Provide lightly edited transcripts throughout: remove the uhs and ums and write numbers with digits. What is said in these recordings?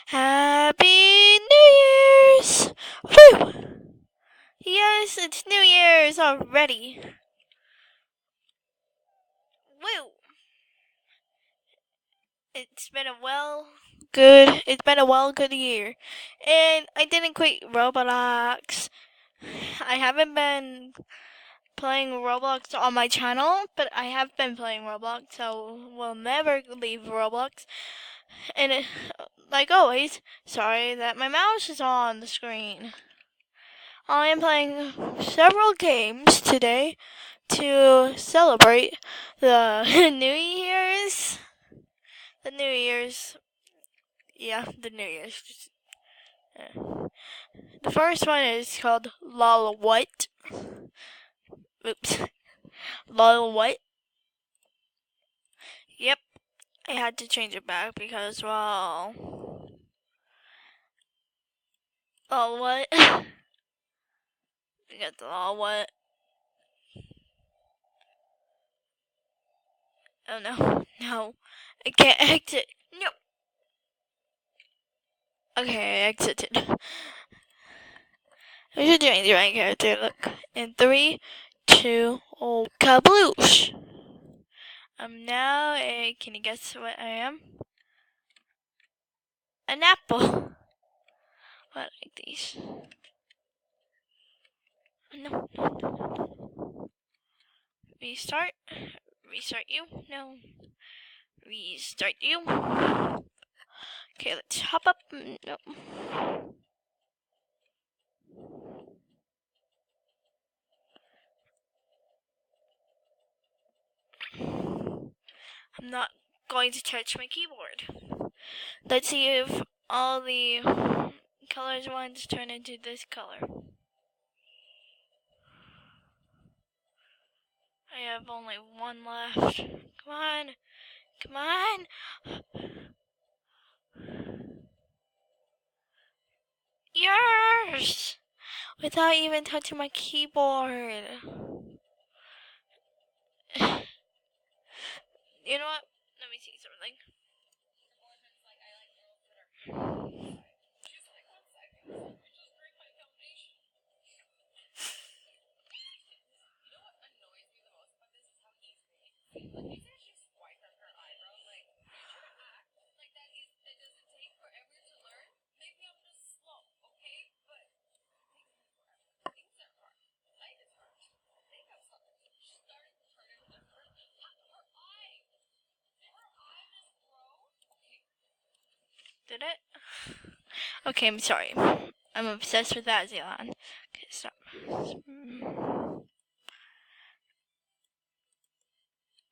Happy New Year's! Woo! Yes, it's New Year's already. Woo! It's been a good year. And I didn't quit Roblox. I haven't been playing Roblox on my channel, but I have been playing Roblox, so we'll never leave Roblox. And like always, sorry that my mouse is on the screen. I am playing several games today to celebrate the New Year's. The New Year's. Yeah, the New Year's. The first one is called Lol What. Oops. Lol What. Yep, I had to change it back because, well. Lol What? We got the Lol What. Oh no. No. I can't exit. No. Okay, I exited. I should change my character look. In 3, 2, oh, kabloosh! I'm now a. Can you guess what I am? An apple. What like these? No, no, no, no. Restart. Restart you. No. Restart you. Okay, let's hop up. No. I'm not going to touch my keyboard. Let's see if all the colors ones turn into this color. I have only one left. Come on. Come on. Yes! Without even touching my keyboard. You know what? Let me see something. Did it? Okay, I'm sorry. I'm obsessed with Azion. Okay, stop.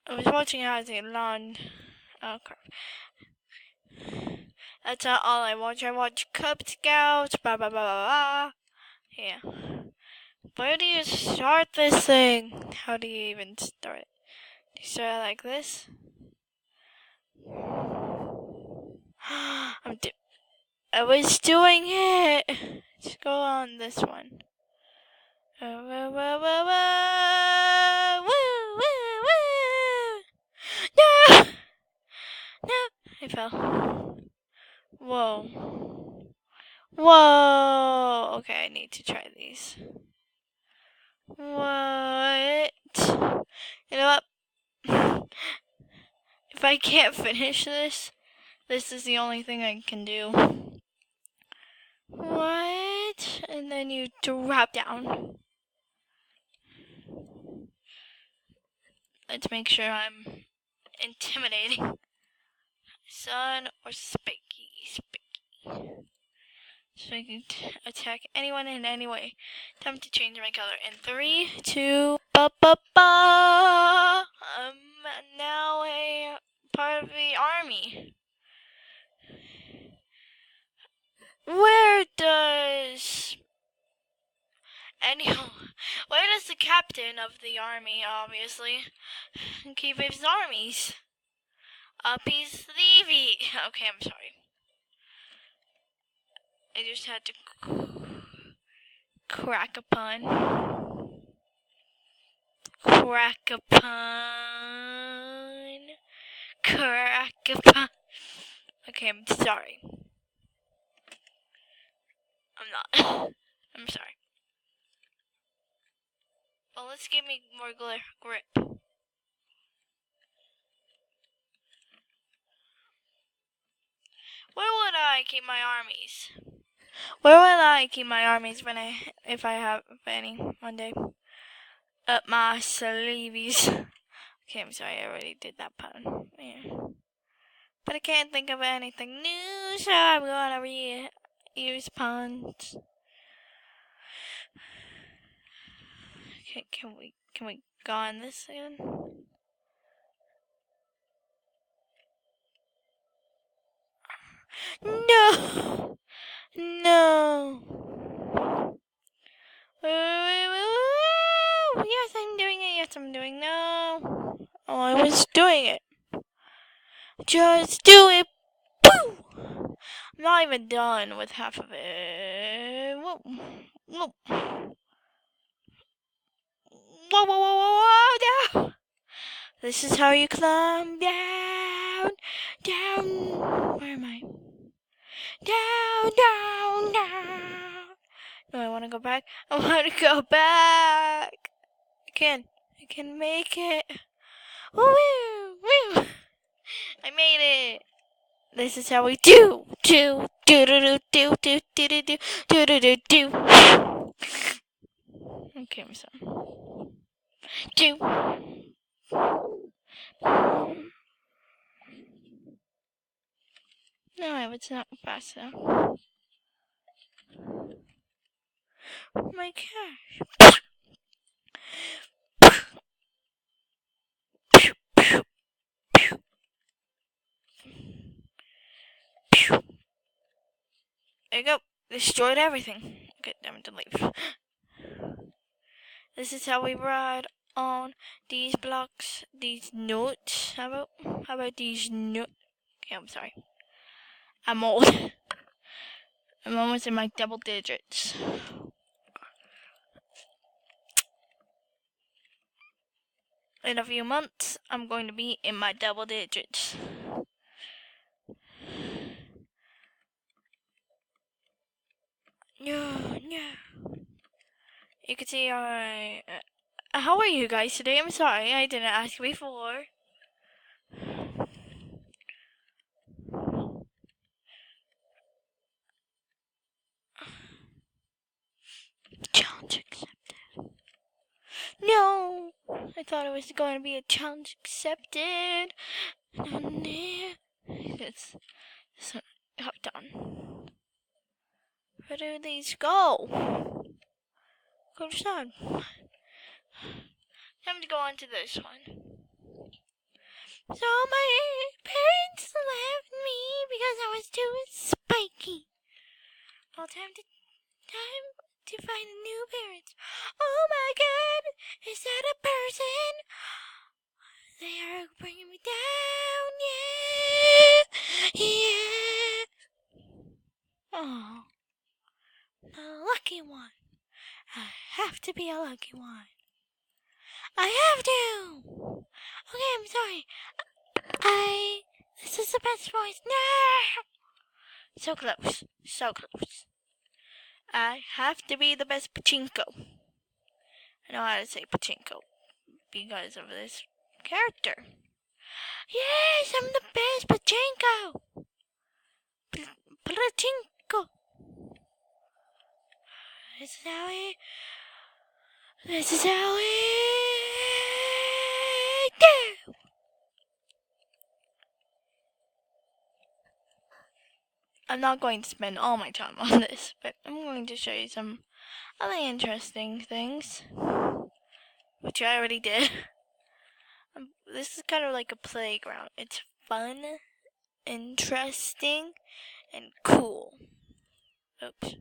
I was watching Azion. Oh crap. That's not all I watch. I watch Cub Scouts. Blah blah blah blah blah. Yeah. Where do you start this thing? How do you even start it? Do you start it like this? I was doing it. Let's go on this one. Woo, woo, woo, woo, woo, woo, woo. No! No! I fell. Whoa. Whoa! Okay, I need to try these. What? You know what? If I can't finish this, this is the only thing I can do. What? And then you drop down. Let's make sure I'm intimidating. Sun or Spiky? Spiky. So I can attack anyone in any way. Time to change my color. In 3, 2, ba ba ba. I'm now a part of the army. Where does the captain of the army, obviously, keep his armies? Uppy's Levy. Okay, I'm sorry. I just had to crack a pun. Crack a pun. Crack a pun. Okay, I'm sorry. I'm not. I'm sorry. Well, let's give me more grip. Where would I keep my armies? Where will I keep my armies if I have any one day? Up my sleeves. Okay, I'm sorry, I already did that pun. Yeah. But I can't think of anything new, so I'm gonna reuse puns. Okay, can we go on this again? No! No! Yes, I'm doing it. Yes, I'm doing. No. Oh, I was doing it. Just do it. Boo! I'm not even done with half of it. Whoa. Whoa. Whoa, whoa, whoa, whoa, whoa, down. This is how you climb down, down. Where am I? Down, down, down. No, I want to go back. I want to go back. I can make it. Woo, woo. I made it. This is how we do. Do, do, do, do, do, do, do, do, do, do, do, do. Okay, I'm sorry. Do. No, it's not fast enough. Oh my gosh. There you go. Destroyed everything. Okay, I'm to leave. This is how we ride on these blocks, these notes. How about these notes? Okay, I'm sorry. I'm old. I'm almost in my double digits. In a few months, I'm going to be in my double digits. No. You can see how are you guys today? I'm sorry, I didn't ask before. Challenge accepted. No! I thought it was going to be a challenge accepted. It's done. Where do these go? Go down. Time to go on to this one. So my parents left me because I was too spiky. Well, time to find new parents. Oh my God, is that a person? They are bringing me down, yeah. Oh, the lucky one. I have to be a lucky one. I have to. Okay, I'm sorry. This is the best voice. No. So close. I have to be the best pachinko. I know how to say pachinko because of this character. Yes, I'm the best pachinko. Pachinko. This is how we do. I'm not going to spend all my time on this, but I'm going to show you some other interesting things, which I already did. This is kind of like a playground. It's fun, interesting, and cool. Oops.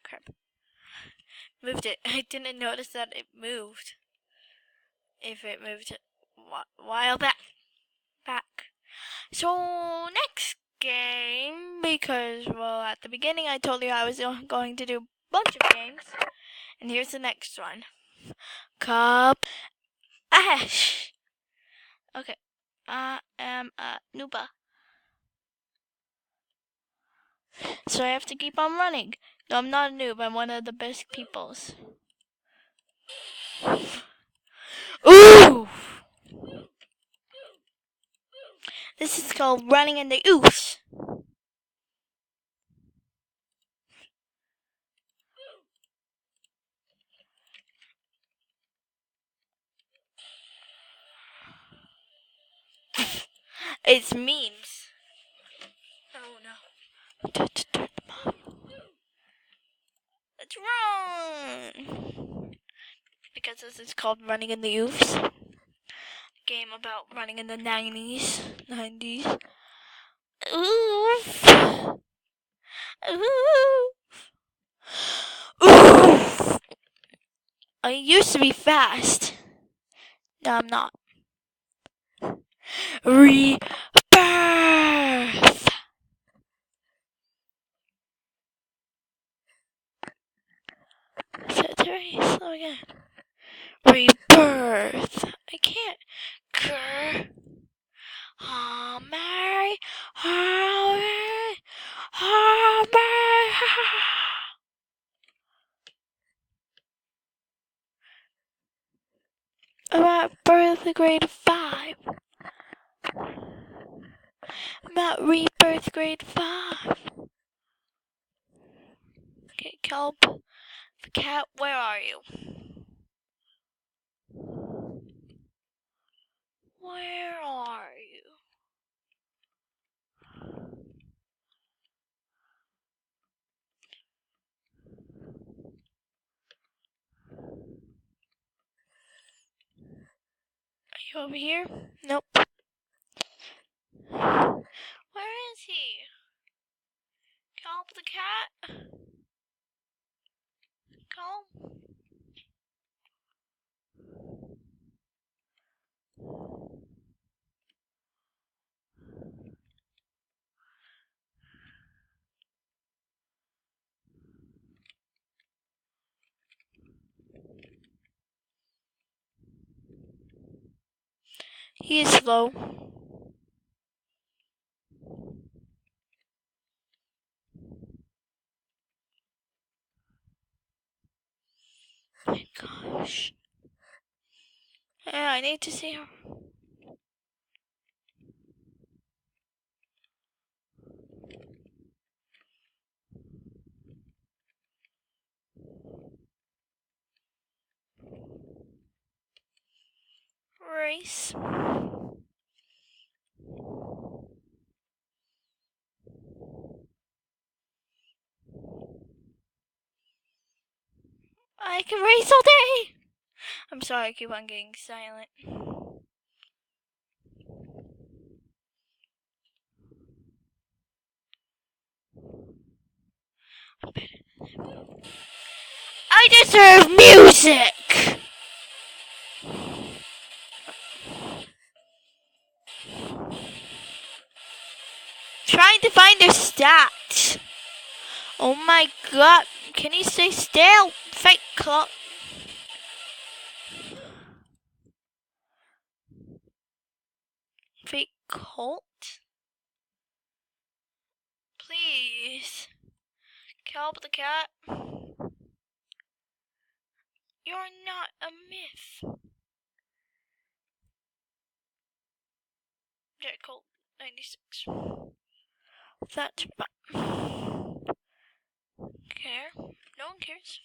Crap. Moved it. I didn't notice that it moved. If it moved a while back. So, next game, because, well, at the beginning I told you I was going to do a bunch of games. And here's the next one. Cup Ash. Okay. I am a nooba. So I have to keep on running. No, I'm not a noob. I'm one of the best peoples. Ooh! This is called running in the ooze. It's memes. Oh no. Let's run! Because this is called running in the oofs. Game about running in the 90s. Oof! Oof! Oof! I used to be fast. No, I'm not. Rebirth! Set very slow again. Rebirth! I can't. Grr. Oh, Mary. Oh, Mary. Oh, Mary. I'm at birth grade 5. I'm at rebirth grade 5. Okay, Kelp. The cat, where are you? Where are you? Are you over here? Nope. Where is he? Kelp the cat? Kelp? He is slow. My gosh. Yeah, I need to see her. Race. I can race all day! I'm sorry, I keep on getting silent. I deserve music! Trying to find their stats. Oh my god, can he stay still? Fake clock. Fake Colt? Please. Kelp the cat. You're not a myth. Jet Colt 96. That's care. No one cares.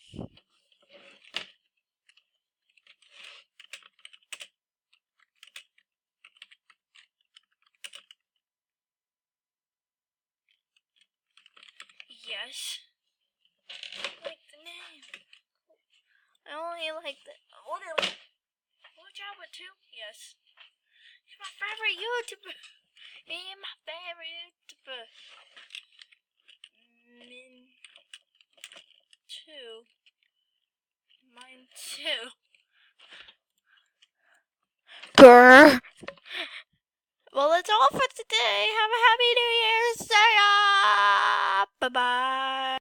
Yes. I like the name. I only like the Blue Jabba too? Yes. He's my favorite YouTuber. He's my favorite YouTuber. Min 2. Mine too. Grr. Well, that's all for today. Have a happy New Year. Say bye bye.